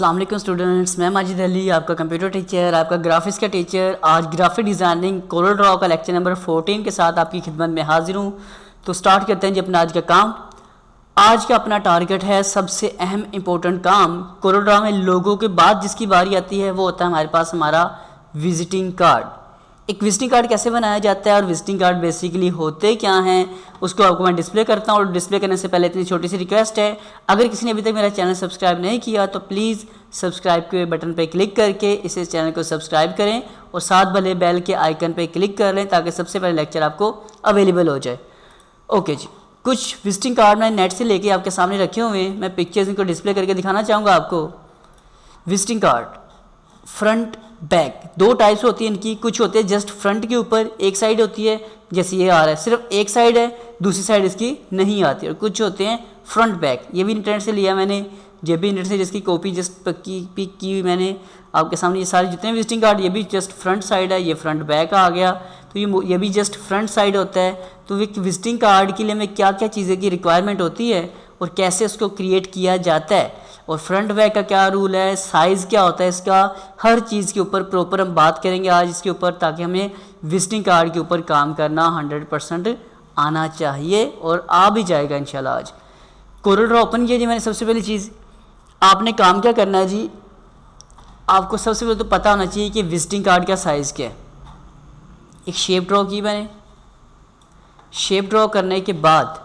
अस्सलाम वालेकुम स्टूडेंट्स, मैं माजिद अली, आपका कंप्यूटर टीचर, आपका ग्राफिक्स का टीचर। आज ग्राफिक डिज़ाइनिंग कोरल ड्रॉ का लेक्चर नंबर 14 के साथ आपकी खिदमत में हाजिर हूँ। तो स्टार्ट करते हैं जी अपना आज का काम। आज का अपना टारगेट है सबसे अहम इम्पोर्टेंट काम। कोरल ड्रॉ में लोगों के बाद जिसकी बारी आती है वो होता है हमारे पास हमारा विजिटिंग कार्ड। एक विजिटिंग कार्ड कैसे बनाया जाता है और विजिटिंग कार्ड बेसिकली होते क्या हैं उसको आपको मैं डिस्प्ले करता हूँ। और डिस्प्ले करने से पहले इतनी छोटी सी रिक्वेस्ट है, अगर किसी ने अभी तक मेरा चैनल सब्सक्राइब नहीं किया तो प्लीज़ सब्सक्राइब के बटन पर क्लिक करके इस चैनल को सब्सक्राइब करें और साथ भले बेल के आइकन पर क्लिक कर लें ताकि सबसे पहले लेक्चर आपको अवेलेबल हो जाए। ओके जी, कुछ विजिटिंग कार्ड मैंने नेट से लेके आपके सामने रखे हुए हैं, मैं पिक्चर्स इनको डिस्प्ले करके दिखाना चाहूँगा आपको। विजिटिंग कार्ड फ्रंट बैक दो टाइप्स होती है इनकी। कुछ होते हैं जस्ट फ्रंट के ऊपर एक साइड होती है, जैसे ये आ रहा है सिर्फ एक साइड है, दूसरी साइड इसकी नहीं आती। और कुछ होते हैं फ्रंट बैक, ये भी इंटरनेट से लिया मैंने, ये भी इंटरनेट से जिसकी कॉपी जस्ट पिक की मैंने आपके सामने। ये सारे जितने विजिटिंग कार्ड ये भी जस्ट फ्रंट साइड है, ये फ्रंट बैक आ गया, तो ये भी जस्ट फ्रंट साइड होता है। तो एक विजिटिंग कार्ड के लिए हमें क्या क्या चीज़ें की रिक्वायरमेंट होती है और कैसे उसको क्रिएट किया जाता है और फ्रंट बैक का क्या रूल है, साइज़ क्या होता है इसका, हर चीज़ के ऊपर प्रॉपर हम बात करेंगे आज इसके ऊपर, ताकि हमें विजिटिंग कार्ड के ऊपर काम करना 100% आना चाहिए और आ भी जाएगा इंशाल्लाह। आज कोरल ड्रॉ ओपन किया जी मैंने। सबसे पहली चीज़ आपने काम क्या करना है जी, आपको सबसे पहले तो पता होना चाहिए कि विजिटिंग कार्ड का साइज़ क्या है। एक शेप ड्रॉ की मैंने, शेप ड्रॉ करने के बाद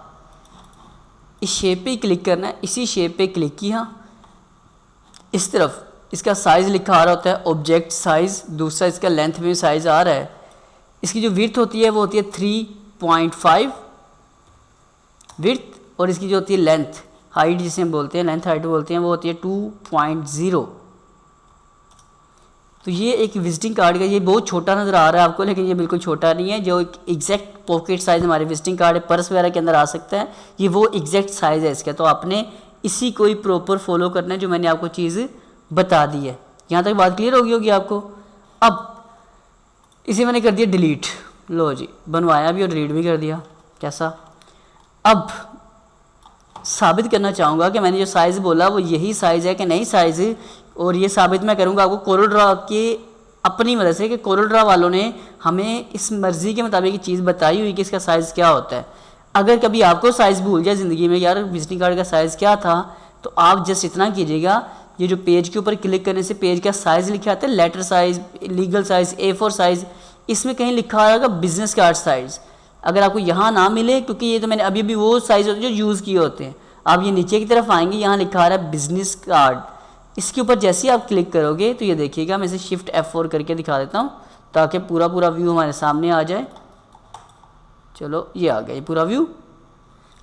इस शेप पे क्लिक करना है, इसी शेप पे क्लिक किया, इस तरफ इसका साइज़ लिखा आ रहा होता है ऑब्जेक्ट साइज़, दूसरा इसका लेंथ में साइज़ आ रहा है। इसकी जो विड्थ होती है वो होती है 3.5 विड्थ, और इसकी जो होती है लेंथ हाइट जिसे हम बोलते हैं, लेंथ हाइट बोलते हैं, वो होती है 2.0। तो ये एक विजिटिंग कार्ड का, ये बहुत छोटा नज़र आ रहा है आपको, लेकिन ये बिल्कुल छोटा नहीं है। जो एक एग्जैक्ट पॉकेट साइज़ हमारे विजिटिंग कार्ड है, पर्स वगैरह के अंदर आ सकता है, ये वो एग्जैक्ट साइज़ है इसका। तो आपने इसी को ही प्रॉपर फॉलो करना है जो मैंने आपको चीज़ बता दी है। यहाँ तक बात क्लियर होगी आपको। अब इसे मैंने कर दिया डिलीट, लो जी बनवाया भी और डिलीट भी कर दिया। कैसा, अब साबित करना चाहूँगा कि मैंने जो साइज़ बोला वो यही साइज़ है कि नहीं साइज़, और ये साबित मैं करूँगा आपको कोरल ड्रॉ के अपनी मदद से कि कोरल ड्रॉ वालों ने हमें इस मर्ज़ी के मुताबिक चीज़ बताई हुई कि इसका साइज़ क्या होता है। अगर कभी आपको साइज़ भूल जाए ज़िंदगी में, यार विजिटिंग कार्ड का साइज़ क्या था, तो आप जस्ट इतना कीजिएगा, ये जो पेज के ऊपर क्लिक करने से पेज का साइज़ लिखा आता है, letter size, legal size, A4 size, इसमें कहीं लिखा रहेगा बिजनेस कार्ड साइज़। अगर आपको यहाँ ना मिले, क्योंकि ये तो मैंने अभी भी वो साइज़ होते हैं जो यूज़ किए होते हैं, आप ये नीचे की तरफ आएंगे, यहाँ लिखा आ रहा है बिजनेस कार्ड। इसके ऊपर जैसे ही आप क्लिक करोगे तो ये देखिएगा, मैं इसे शिफ्ट F4 करके दिखा देता हूँ ताकि पूरा व्यू हमारे सामने आ जाए। चलो ये आ गया ये पूरा व्यू।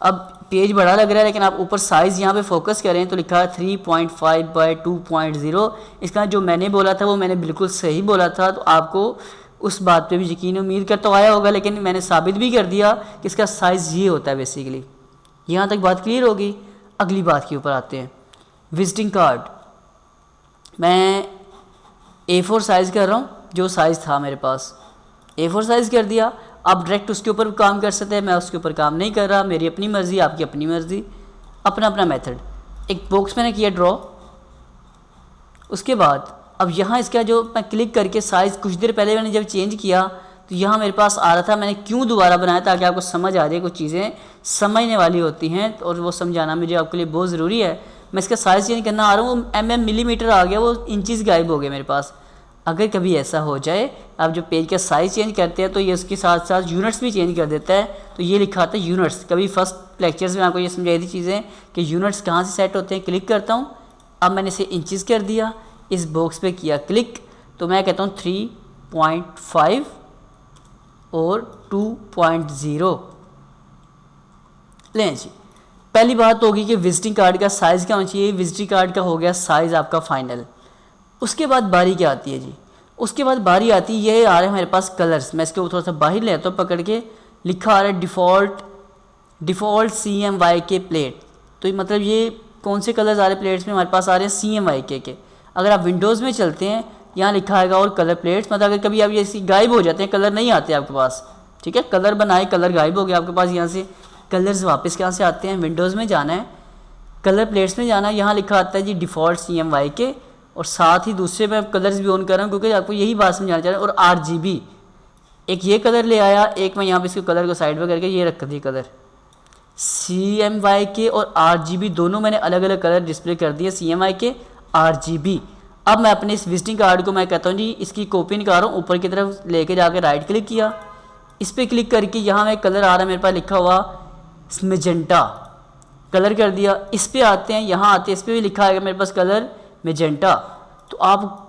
अब पेज बड़ा लग रहा है, लेकिन आप ऊपर साइज़ यहाँ पे फोकस करें तो लिखा है 3.5 बाई 2.0। इसका जो मैंने बोला था वो मैंने बिल्कुल सही बोला था, तो आपको उस बात पे भी यकीन उम्मीद करता तो आया होगा, लेकिन मैंने साबित भी कर दिया कि इसका साइज़ ये होता है बेसिकली। यहाँ तक बात क्लियर होगी। अगली बात के ऊपर आते हैं। विजिटिंग कार्ड मैं A4 साइज़ कर रहा हूँ, जो साइज़ था मेरे पास A4 साइज़ कर दिया। आप डायरेक्ट उसके ऊपर काम कर सकते हैं, मैं उसके ऊपर काम नहीं कर रहा, मेरी अपनी मर्ज़ी, आपकी अपनी मर्ज़ी, अपना अपना मेथड। एक बॉक्स मैंने किया ड्रॉ, उसके बाद अब यहाँ इसका जो मैं क्लिक करके साइज़ कुछ देर पहले मैंने जब चेंज किया तो यहाँ मेरे पास आ रहा था, मैंने क्यों दोबारा बनाया ताकि आपको समझ आ जाए, कुछ चीज़ें समझने वाली होती हैं और वो समझाना मुझे आपके लिए बहुत ज़रूरी है। मैं इसका साइज़ चेंज करना आ रहा हूँ, mm मिलीमीटर आ गया, वो इंचज़ गायब हो गए मेरे पास। अगर कभी ऐसा हो जाए, आप जो पेज का साइज़ चेंज करते हैं तो ये उसके साथ साथ यूनिट्स भी चेंज कर देता है, तो ये लिखा आता है यूनिट्स। कभी फर्स्ट लेक्चर्स में आपको ये समझाई थी चीज़ें कि यूनिट्स कहाँ से सेट होते हैं। क्लिक करता हूँ, अब मैंने इसे इंचज़ कर दिया, इस बॉक्स पे किया क्लिक, तो मैं कहता हूँ 3.5 और 2.0 लें जी। पहली बात होगी कि विजिटिंग कार्ड का साइज़ क्या होना चाहिए। विजिटिंग कार्ड का हो गया साइज़ आपका फाइनल। उसके बाद बारी क्या आती है जी, उसके बाद बारी आती है, ये आ रहा है मेरे पास कलर्स। मैं इसके ऊपर थोड़ा सा बाहर ले आता हूँ पकड़ के, लिखा आ रहा है डिफ़ॉल्ट CMYK प्लेट। तो ये मतलब ये कौन से कलर्स आ रहे हैं प्लेट्स में, हमारे पास आ रहे हैं CMYK के। अगर आप विंडोज़ में चलते हैं, यहाँ लिखा आएगा और कलर प्लेट्स, मतलब अगर कभी आप ये गायब हो जाते हैं, कलर नहीं आते आपके पास, ठीक है, कलर बनाए कलर गायब हो गया आपके पास, यहाँ से कलर्स वापस कहाँ से आते हैं, विंडोज़ में जाना है, कलर प्लेट्स में जाना, यहाँ लिखा आता है जी डिफ़ॉल्ट CMYK, और साथ ही दूसरे में कलर्स भी ऑन कर रहा हूँ क्योंकि आपको यही बात समझाना चाह रहा हूँ। और RGB, एक ये कलर ले आया, एक मैं यहाँ पे इसको कलर को साइड पर करके ये रख दी कलर। CMYK और RGB दोनों मैंने अलग अलग कलर डिस्प्ले कर दिए, CMYK RGB। अब मैं अपने इस विजिटिंग कार्ड को मैं कहता हूँ जी इसकी कॉपी निकाल रहा हूँ, ऊपर की तरफ लेके जाके राइट क्लिक किया, इस पर क्लिक करके यहाँ में कलर आ रहा है मेरे पास लिखा हुआ मैजेंटा, कलर कर दिया। इस पर आते हैं, यहाँ आते हैं, इस पर भी लिखा है मेरे पास कलर मैजेंटा। तो आप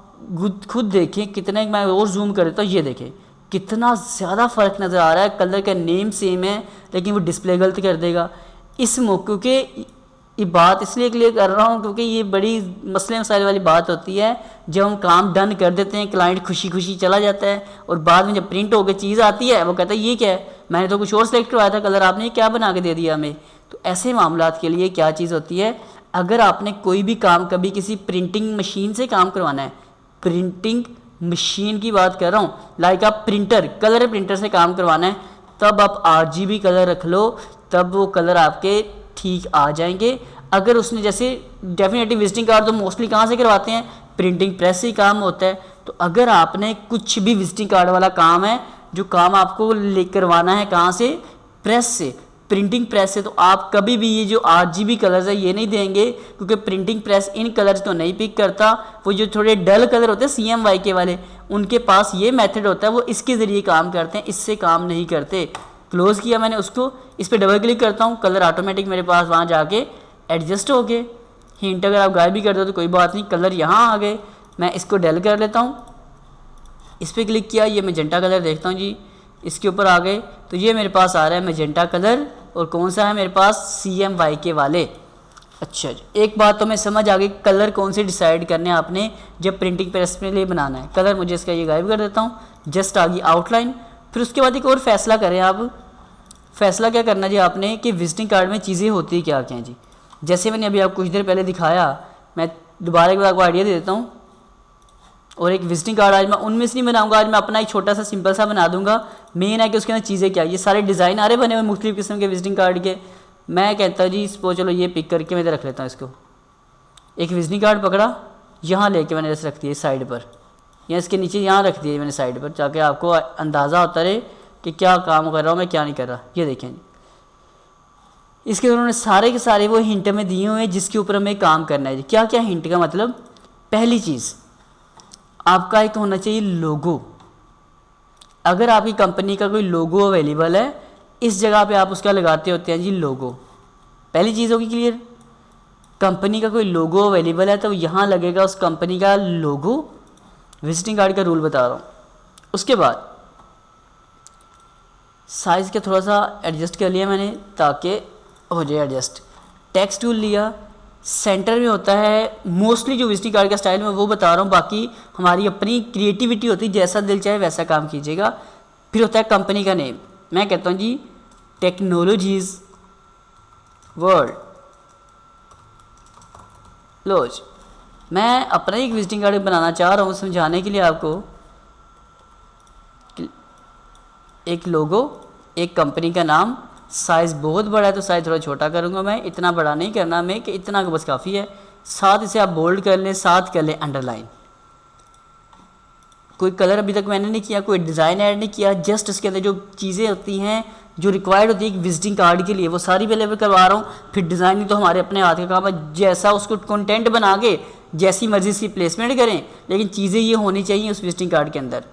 खुद देखें कितने, मैं और जूम कर देता हूँ, ये देखें कितना ज़्यादा फ़र्क नज़र आ रहा है। कलर का नेम सेम है लेकिन वो डिस्प्ले गलत कर देगा। इस मौके के ये बात इसलिए क्लियर कर रहा हूँ क्योंकि ये बड़ी मसले मसाइल वाली बात होती है। जब हम काम डन कर देते हैं, क्लाइंट खुशी खुशी चला जाता है, और बाद में जब प्रिंट होकर चीज़ आती है वो कहता है ये क्या है, मैंने तो कुछ और सेलेक्ट करवाया था कलर, आपने ये क्या बना के दे दिया हमें। तो ऐसे मामलात के लिए क्या चीज़ होती है, अगर आपने कोई भी काम कभी किसी प्रिंटिंग मशीन से काम करवाना है, प्रिंटिंग मशीन की बात कर रहा हूँ, लाइक आप प्रिंटर, कलर प्रिंटर से काम करवाना है, तब आप RGB कलर रख लो, तब वो कलर आपके ठीक आ जाएंगे। अगर उसने जैसे डेफिनेटली विजिटिंग कार्ड तो मोस्टली कहाँ से करवाते हैं, प्रिंटिंग प्रेस से ही काम होता है। तो अगर आपने कुछ भी विजिटिंग कार्ड वाला काम है, जो काम आपको ले करवाना है कहाँ से, प्रेस से, प्रिंटिंग प्रेस से, तो आप कभी भी ये जो RGB कलर्स है ये नहीं देंगे क्योंकि प्रिंटिंग प्रेस इन कलर्स को नहीं पिक करता। वो जो थोड़े डल कलर होते हैं CMYK वाले, उनके पास ये मेथड होता है, वो इसके ज़रिए काम करते हैं, इससे काम नहीं करते। क्लोज़ किया मैंने उसको, इस पर डबल क्लिक करता हूँ, कलर ऑटोमेटिक मेरे पास वहाँ जाके एडजस्ट हो गए। हिंट अगर आप गायब भी कर दो तो कोई बात नहीं, कलर यहाँ आ गए। मैं इसको डेल कर लेता हूँ, इस पर क्लिक किया, ये मैजेंटा कलर देखता हूँ जी, इसके ऊपर आ गए तो ये मेरे पास आ रहा है मैजेंटा कलर। और कौन सा है मेरे पास, CMYK वाले। अच्छा जी, एक बात तो मैं समझ आ गई, कलर कौन से डिसाइड करने आपने जब प्रिंटिंग प्रेस के लिए बनाना है। कलर मुझे इसका ये गायब कर देता हूँ, जस्ट आ गई आउटलाइन। फिर उसके बाद एक और फैसला करें आप, फैसला क्या करना जी आपने कि विजिटिंग कार्ड में चीज़ें होती क्या क्या हैं जी। जैसे मैंने अभी आपको कुछ देर पहले दिखाया, मैं दोबारा एक बार आपको आइडिया दे देता हूँ। और एक विजिटिंग कार्ड आज मैं उनमें से नहीं बनाऊंगा, आज मैं अपना एक छोटा सा सिंपल सा बना दूंगा। मेन है कि उसके अंदर चीज़ें क्या, ये सारे डिज़ाइन आ रहे बने हुए मुख्तलिफ किस्म के विजिटिंग कार्ड के। मैं कहता हूँ जी इसको चलो ये पिक करके मैं इधर रख लेता हूँ इसको। एक विजिटिंग कार्ड पकड़ा, यहाँ लेके मैंने जैसे रख दिया साइड पर, या इसके नीचे यहाँ रख दिया मैंने साइड पर, ताकि आपको अंदाज़ा होता रहे कि क्या काम कर रहा हूँ मैं, क्या नहीं कर रहा। ये देखें जी, इसके उन्होंने सारे के सारे वो हिंट में दिए हुए हैं जिसके ऊपर हमें काम करना है जी। क्या क्या हिंट का मतलब, पहली चीज़ आपका एक होना चाहिए लोगो। अगर आपकी कंपनी का कोई लोगो अवेलेबल है, इस जगह पे आप उसका लगाते होते हैं जी लोगो। पहली चीज़ होगी क्लियर, कंपनी का कोई लोगो अवेलेबल है तो यहाँ लगेगा उस कंपनी का लोगो। विजिटिंग कार्ड का रूल बता रहा हूँ। उसके बाद साइज़ का थोड़ा सा एडजस्ट कर लिया मैंने ताकि हो जाए एडजस्ट। टेक्स्ट टूल लिया, सेंटर में होता है मोस्टली जो विजिटिंग कार्ड का स्टाइल मैं वो बता रहा हूँ, बाकी हमारी अपनी क्रिएटिविटी होती है, जैसा दिल चाहे वैसा काम कीजिएगा। फिर होता है कंपनी का नेम, मैं कहता हूँ जी टेक्नोलॉजीज़ वर्ल्ड लॉज। मैं अपना एक विजिटिंग कार्ड बनाना चाह रहा हूँ समझाने के लिए आपको। एक लोगो, एक कंपनी का नाम, साइज़ बहुत बड़ा है तो साइज़ थोड़ा छोटा करूँगा मैं, इतना बड़ा नहीं करना मैं कि इतना का बस काफ़ी है। साथ इसे आप बोल्ड कर लें, साथ कर लें अंडरलाइन। कोई कलर अभी तक मैंने नहीं किया, कोई डिज़ाइन ऐड नहीं किया, जस्ट इसके अंदर जो चीज़ें होती हैं जो रिक्वायर्ड होती है एक विजिटिंग कार्ड के लिए वो सारी अवेलेबल करवा रहा हूँ। फिर डिज़ाइनिंग तो हमारे अपने हाथ का काम है, जैसा उसको कंटेंट बना के जैसी मर्जी इसकी प्लेसमेंट करें, लेकिन चीज़ें ये होनी चाहिए उस विजिटिंग कार्ड के अंदर।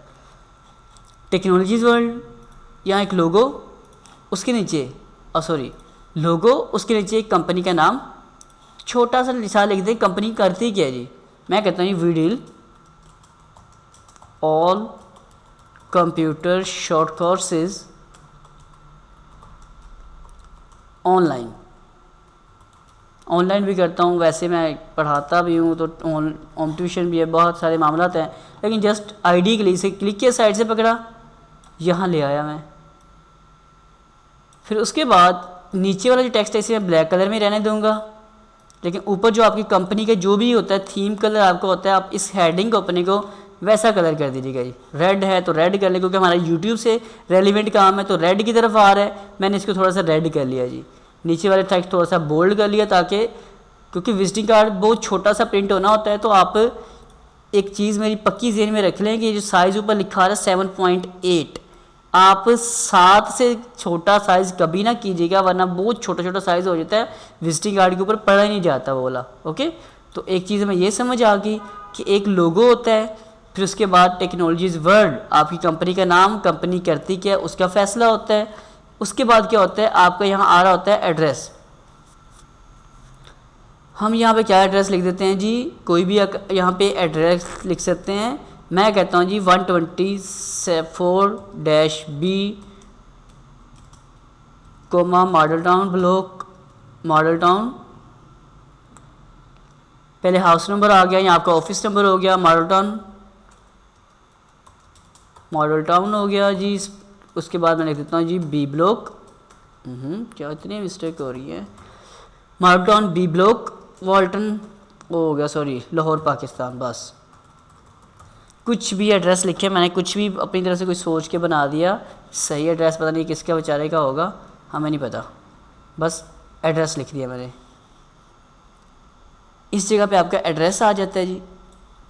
टेक्नोलॉजीज़ वर्ल्ड, यहाँ एक लोगो, उसके नीचे लोगो, उसके नीचे एक कंपनी का नाम, छोटा सा निशान लिख दें कंपनी करती क्या है जी। मैं कहता हूँ we deal all computer short courses online भी करता हूँ, वैसे मैं पढ़ाता भी हूँ तो होम ट्यूशन भी है, बहुत सारे मामलात हैं, लेकिन जस्ट आईडी के लिए इसे क्लिक किया, साइड से पकड़ा, यहाँ ले आया मैं। फिर उसके बाद नीचे वाला जो टेक्स्ट है इसे मैं ब्लैक कलर में रहने दूंगा, लेकिन ऊपर जो आपकी कंपनी का जो भी होता है थीम कलर आपको होता है, आप इस हेडिंग को अपने को वैसा कलर कर दीजिएगा जी। रेड है तो रेड कर ले, क्योंकि हमारा यूट्यूब से रेलिवेंट काम है तो रेड की तरफ आ रहा है, मैंने इसको थोड़ा सा रेड कर लिया जी। नीचे वाले टेक्स्ट थोड़ा सा बोल्ड कर लिया ताकि क्योंकि विजिटिंग कार्ड बहुत छोटा सा प्रिंट होना होता है। तो आप एक चीज़ मेरी पक्की ज़हन में रख लें कि जो साइज़ ऊपर लिखा है 7.8, आप 7 से छोटा साइज़ कभी ना कीजिएगा, वरना बहुत छोटा छोटा साइज़ हो जाता है, विजिटिंग कार्ड के ऊपर पढ़ा ही नहीं जाता वो वाला। ओके, तो एक चीज़ हमें ये समझ आ गई कि एक लोगो होता है, फिर उसके बाद टेक्नोलॉजीज़ वर्ल्ड, आपकी कंपनी का नाम, कंपनी करती क्या है उसका फैसला होता है। उसके बाद क्या होता है, आपका यहाँ आ रहा होता है एड्रेस। हम यहाँ पे क्या एड्रेस लिख देते हैं जी, कोई भी यहाँ पे एड्रेस लिख सकते हैं। मैं कहता हूँ जी 124-B, model town block, model town. पहले हाउस नंबर आ गया, यहाँ आपका ऑफिस नंबर हो गया, मॉडल टाउन हो गया जी। उसके बाद मैं लिख देता हूँ जी बी ब्लॉक। क्या इतनी मिस्टेक हो रही है, model town B block, Walton हो गया, सॉरी, लाहौर पाकिस्तान। बस कुछ भी एड्रेस लिखे मैंने, कुछ भी अपनी तरफ से कुछ सोच के बना दिया। सही एड्रेस पता नहीं किसका बेचारे का होगा, हमें नहीं पता, बस एड्रेस लिख दिया मैंने। इस जगह पे आपका एड्रेस आ जाता है जी।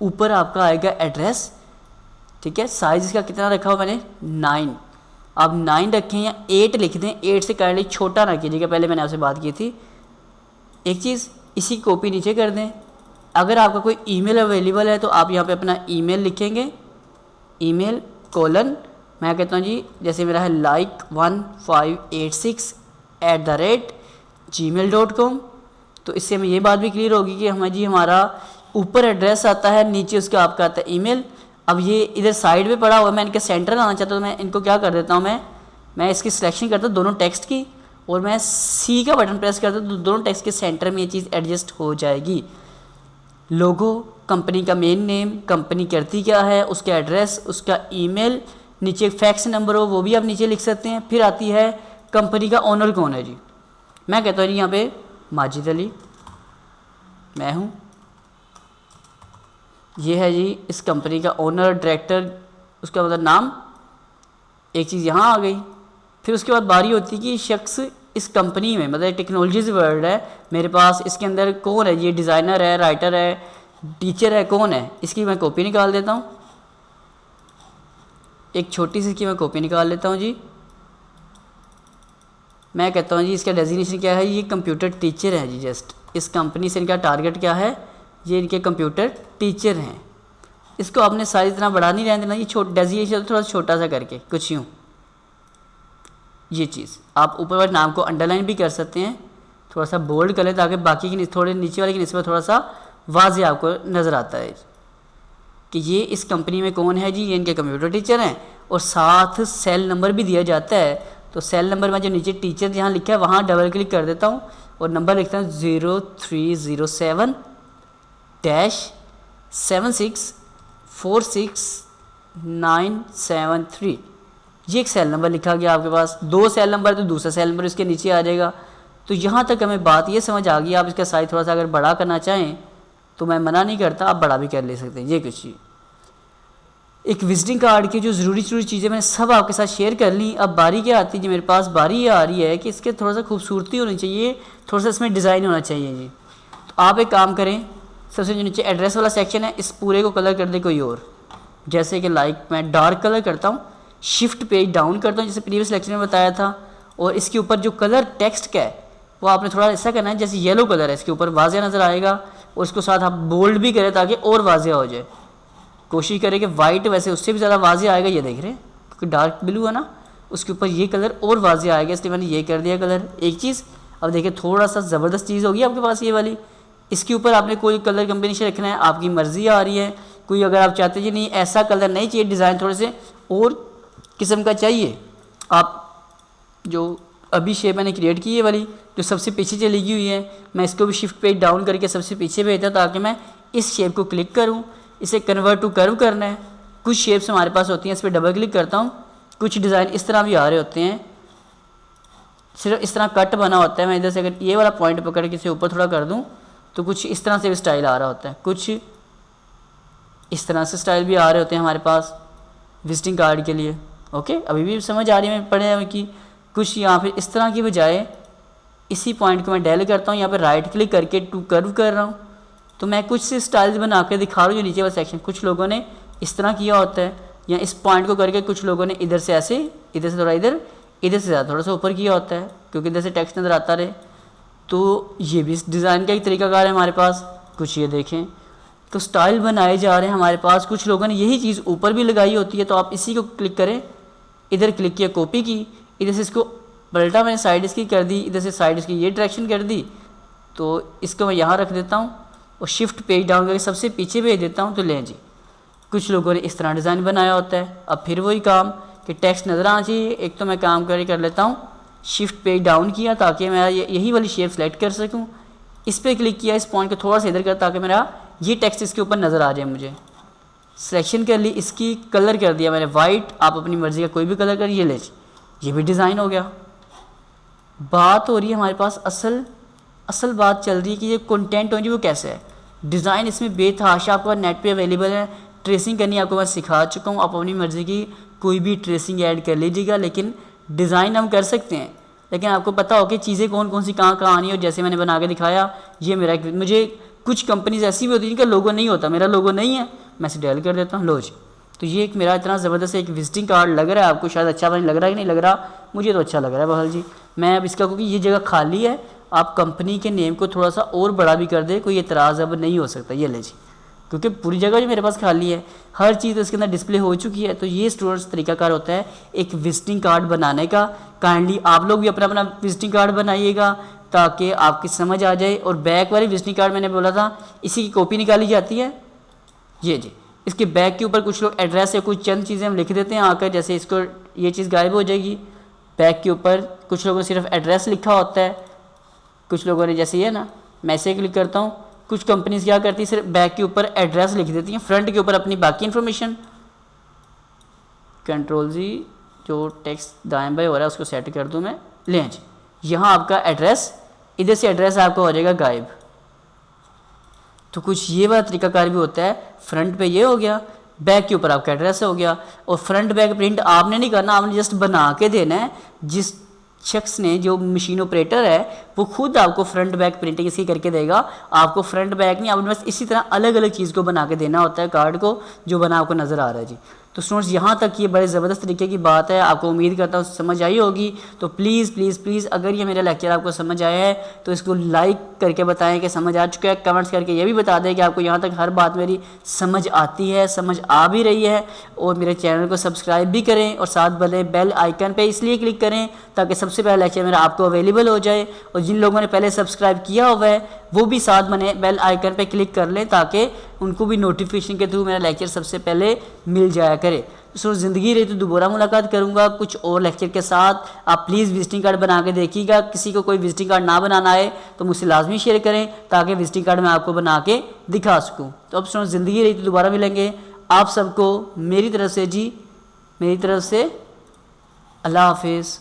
ऊपर आपका आएगा एड्रेस, ठीक है। साइज़ इसका कितना रखा हुआ मैंने, 9। आप 9 रखें या 8 लिख दें, 8 से काइंडली छोटा ना कीजिएगा, पहले मैंने आपसे बात की थी। एक चीज़, इसी कॉपी नीचे कर दें। अगर आपका कोई ईमेल अवेलेबल है तो आप यहाँ पे अपना ईमेल लिखेंगे, ईमेल कोलन, मैं कहता हूँ जी जैसे मेरा है like1586@gmail.com। तो इससे हमें ये बात भी क्लियर होगी कि हमें जी हमारा ऊपर एड्रेस आता है, नीचे उसका आपका आता है ईमेल। अब ये इधर साइड में पड़ा हुआ है, मैं इनके सेंटर लाना चाहता हूँ, तो मैं इनको क्या कर देता हूँ, मैं इसकी सिलेक्शन करता हूँ दोनों टेक्स्ट की, और मैं सी का बटन प्रेस करता हूँ तो दोनों टेक्स्ट के सेंटर में ये चीज़ एडजस्ट हो जाएगी। लोगो, कंपनी का मेन नेम, कंपनी करती क्या है, उसका एड्रेस, उसका ईमेल, नीचे फैक्स नंबर हो वो भी आप नीचे लिख सकते हैं। फिर आती है कंपनी का ओनर कौन है जी। मैं कहता हूँ जी यहाँ पे माजिद अली मैं हूँ, ये है जी इस कंपनी का ओनर, डायरेक्टर, उसका मतलब नाम। एक चीज़ यहाँ आ गई। फिर उसके बाद बारी होती है कि शख्स इस कंपनी में, मतलब टेक्नोलॉजीज़ वर्ल्ड है मेरे पास, इसके अंदर कौन है, ये डिज़ाइनर है, राइटर है, टीचर है, कौन है, इसकी मैं कॉपी निकाल देता हूँ। एक छोटी सी की मैं कॉपी निकाल लेता हूँ जी। मैं कहता हूँ जी इसका डेजिग्नेशन क्या है, ये कंप्यूटर टीचर है जी। जस्ट इस कंपनी से इनका टारगेट क्या है, ये इनके कंप्यूटर टीचर हैं। इसको आपने साइज इतना बड़ा नहीं रहने देना, ये डेजिग्नेशन थोड़ा छोटा सा करके कुछ यूँ। ये चीज़ आप ऊपर वाले नाम को अंडरलाइन भी कर सकते हैं, थोड़ा सा बोल्ड कर लें ताकि बाकी की थोड़े नीचे वाले की निस्बत थोड़ा सा वाज़े आपको नज़र आता है कि ये इस कंपनी में कौन है जी, ये इनके कंप्यूटर टीचर हैं। और साथ सेल नंबर भी दिया जाता है, तो सेल नंबर में जो नीचे टीचर जहाँ लिखा है वहाँ डबल क्लिक कर देता हूँ और नंबर लिखता हूँ 0307-7646973। ये एक सेल नंबर लिखा गया आपके पास। 2 सेल नंबर तो दूसरा सेल नंबर इसके नीचे आ जाएगा। तो यहाँ तक हमें बात ये समझ आ गई। आप इसका साइज थोड़ा सा अगर बड़ा करना चाहें तो मैं मना नहीं करता, आप बड़ा भी कर ले सकते हैं। ये कुछ चीज़ एक विजिटिंग कार्ड की जो ज़रूरी चीज़ें मैंने सब आपके साथ शेयर कर ली। अब बारी क्या आती है जी, मेरे पास बारी ये आ रही है कि इसके थोड़ा सा खूबसूरती होनी चाहिए, थोड़ा सा इसमें डिज़ाइन होना चाहिए जी। तो आप एक काम करें, सबसे जो नीचे एड्रेस वाला सेक्शन है इस पूरे को कलर कर दे कोई और, जैसे कि मैं डार्क कलर करता हूँ, शिफ्ट पेज डाउन करता हूँ जैसे प्रीवियस लेक्चर में बताया था। और इसके ऊपर जो कलर टेक्स्ट का है वो आपने थोड़ा ऐसा करना है जैसे येलो कलर है, इसके ऊपर वाज़ेह नज़र आएगा। और इसको साथ आप बोल्ड भी करें ताकि और वाज़ेह हो जाए। कोशिश करें कि वाइट वैसे उससे भी ज़्यादा वाज़ेह आएगा, ये देख रहे हैं क्योंकि डार्क ब्लू है ना, उसके ऊपर ये कलर और वाज़ेह आएगा, इसलिए मैंने ये कर दिया कलर। एक चीज़ अब देखिए थोड़ा सा ज़बरदस्त चीज़ होगी आपके पास ये वाली। इसके ऊपर आपने कोई कलर कम्बिनेशन रखना है, आपकी मर्ज़ी आ रही है। कोई अगर आप चाहते हैं नहीं ऐसा कलर नहीं चाहिए, डिज़ाइन थोड़े से और किस्म का चाहिए, आप जो अभी शेप मैंने क्रिएट की है वाली जो सबसे पीछे चली गई हुई है, मैं इसको भी शिफ्ट पेज डाउन करके सबसे पीछे भेजता ताकि मैं इस शेप को क्लिक करूं। इसे कन्वर्ट टू कर्व करना है। कुछ शेप्स हमारे पास होती हैं, इस पर डबल क्लिक करता हूं। कुछ डिज़ाइन इस तरह भी आ रहे होते हैं, सिर्फ इस तरह कट बना होता है। मैं इधर से अगर ये वाला पॉइंट पकड़ के इसे ऊपर थोड़ा कर दूँ तो कुछ इस तरह से भी स्टाइल आ रहा होता है, कुछ इस तरह से स्टाइल भी आ रहे होते हैं हमारे पास विजिटिंग कार्ड के लिए। ओके, अभी भी समझ आ रही है पढ़े कि कुछ यहाँ पे इस तरह की बजाय इसी पॉइंट को मैं डेल करता हूँ, यहाँ पे राइट क्लिक करके टू कर्व कर रहा हूँ। तो मैं कुछ से स्टाइल्स बना के दिखा रहा हूँ जो नीचे वाला सेक्शन। कुछ लोगों ने इस तरह किया होता है, या इस पॉइंट को करके कुछ लोगों ने इधर से ऐसे, इधर से थोड़ा इधर, इधर से ज़्यादा थोड़ा सा ऊपर किया होता है, क्योंकि इधर से टेक्स्ट नज़र आता रहे। तो ये भी इस डिज़ाइन का एक तरीकाकार है हमारे पास। कुछ ये देखें, तो स्टाइल बनाए जा रहे हैं हमारे पास। कुछ लोगों ने यही चीज़ ऊपर भी लगाई होती है, तो आप इसी को क्लिक करें, इधर क्लिक किया, कॉपी की, इधर से इसको पलटा, मैंने साइड इसकी कर दी, इधर से साइड इसकी ये डायरेक्शन कर दी। तो इसको मैं यहाँ रख देता हूँ और शिफ्ट पेज डाउन करके सबसे पीछे भेज देता हूँ। तो लें जी, कुछ लोगों ने इस तरह डिज़ाइन बनाया होता है। अब फिर वही काम कि टेक्स्ट नज़र आना चाहिए। एक तो मैं काम कर लेता हूँ, शिफ्ट पेज डाउन किया ताकि मैं यही वाली शेप सेलेक्ट कर सकूँ। इस पर क्लिक किया, इस पॉइंट को थोड़ा सा इधर कर ताकि मेरा ये टेक्स्ट इसके ऊपर नज़र आ जाए। मुझे सिलेक्शन कर ली, इसकी कलर कर दिया मैंने वाइट, आप अपनी मर्ज़ी का कोई भी कलर करिए। ले, ये भी डिज़ाइन हो गया। बात हो रही है हमारे पास, असल बात चल रही है कि ये कंटेंट हो जी वो कैसे है। डिज़ाइन इसमें बेतहाशा आपको नेट पे अवेलेबल है। ट्रेसिंग करनी आपको मैं सिखा चुका हूँ, आप अपनी मर्ज़ी की कोई भी ट्रेसिंग ऐड कर लीजिएगा। लेकिन डिज़ाइन हम कर सकते हैं, लेकिन आपको पता हो कि चीज़ें कौन कौन सी कहाँ कहाँ आनी है। और जैसे मैंने बना के दिखाया, ये मेरा, मुझे कुछ कंपनीज ऐसी भी होती है जिनका लोगो नहीं होता, मेरा लोगो नहीं है, मैं इसे डेल कर देता हूँ। लो जी, तो ये एक मेरा इतना ज़बरदस्त एक विजिटिंग कार्ड लग रहा है आपको, शायद अच्छा नहीं लग रहा है कि नहीं लग रहा, मुझे तो अच्छा लग रहा है बहल जी। मैं अब इसका, क्योंकि ये जगह खाली है, आप कंपनी के नेम को थोड़ा सा और बड़ा भी कर दे, कोई एतराज़ अब नहीं हो सकता। ये ले जी, क्योंकि पूरी जगह जो मेरे पास खाली है, हर चीज़ इसके अंदर डिस्प्ले हो चुकी है। तो ये स्टूडेंट्स तरीकाकार होता है एक विजिटिंग कार्ड बनाने का। काइंडली आप लोग भी अपना अपना विजिटिंग कार्ड बनाइएगा ताकि आपकी समझ आ जाए। और बैक वाली विजिटिंग कार्ड मैंने बोला था, इसी की कॉपी निकाली जाती है। ये जी, इसके बैक के ऊपर कुछ लोग एड्रेस या कुछ चंद चीज़ें हम लिख देते हैं आकर, जैसे इसको ये चीज़ गायब हो जाएगी। बैक के ऊपर कुछ लोगों ने सिर्फ एड्रेस लिखा होता है, कुछ लोगों ने जैसे ये ना, मैं इसे क्लिक करता हूँ। कुछ कंपनीज क्या करती है, सिर्फ बैक के ऊपर एड्रेस लिख देती हैं, फ्रंट के ऊपर अपनी बाकी इन्फॉर्मेशन। कंट्रोल जी, जो टेक्स्ट दाएं बाएं हो रहा है उसको सेट कर दूँ मैं। लें जी, यहाँ आपका एड्रेस, इधर से एड्रेस आपका हो जाएगा गायब। तो कुछ ये वाला तरीकाकार भी होता है। फ्रंट पे ये हो गया, बैक के ऊपर आपका एड्रेस हो गया। और फ्रंट बैक प्रिंट आपने नहीं करना, आपने जस्ट बना के देना है। जिस शख्स ने, जो मशीन ऑपरेटर है, वो खुद आपको फ्रंट बैक प्रिंटिंग इसकी करके देगा। आपको फ्रंट बैक नहीं, आपने बस इसी तरह अलग अलग चीज़ को बना के देना होता है कार्ड को, जो बना आपको नज़र आ रहा है जी। तो स्टूडेंट्स, यहाँ तक ये बड़े ज़बरदस्त तरीके की बात है, आपको उम्मीद करता हूँ समझ आई होगी। तो प्लीज़ प्लीज़ प्लीज़, अगर ये मेरा लेक्चर आपको समझ आया है तो इसको लाइक करके बताएं कि समझ आ चुका है। कमेंट्स करके ये भी बता दें कि आपको यहाँ तक हर बात मेरी समझ आती है, समझ आ भी रही है। और मेरे चैनल को सब्सक्राइब भी करें और साथ बने बेल आइकन पे इसलिए क्लिक करें ताकि सबसे पहला लेक्चर मेरा आपको अवेलेबल हो जाए। और जिन लोगों ने पहले सब्सक्राइब किया हुआ है वो भी साथ बने बेल आइकन पे क्लिक कर लें ताकि उनको भी नोटिफिकेशन के थ्रू मेरा लेक्चर सबसे पहले मिल जाया करे। सो ज़िंदगी रही तो दोबारा मुलाकात करूँगा कुछ और लेक्चर के साथ। आप प्लीज़ विजिटिंग कार्ड बना के देखिएगा। किसी को कोई विजिटिंग कार्ड ना बनाना आए तो मुझसे लाजमी शेयर करें ताकि विजिटिंग कार्ड मैं आपको बना के दिखा सकूँ। तो अब सुनो, ज़िंदगी रही तो दोबारा मिलेंगे। आप सबको मेरी तरफ से जी, मेरी तरफ से अल्लाह हाफिज़।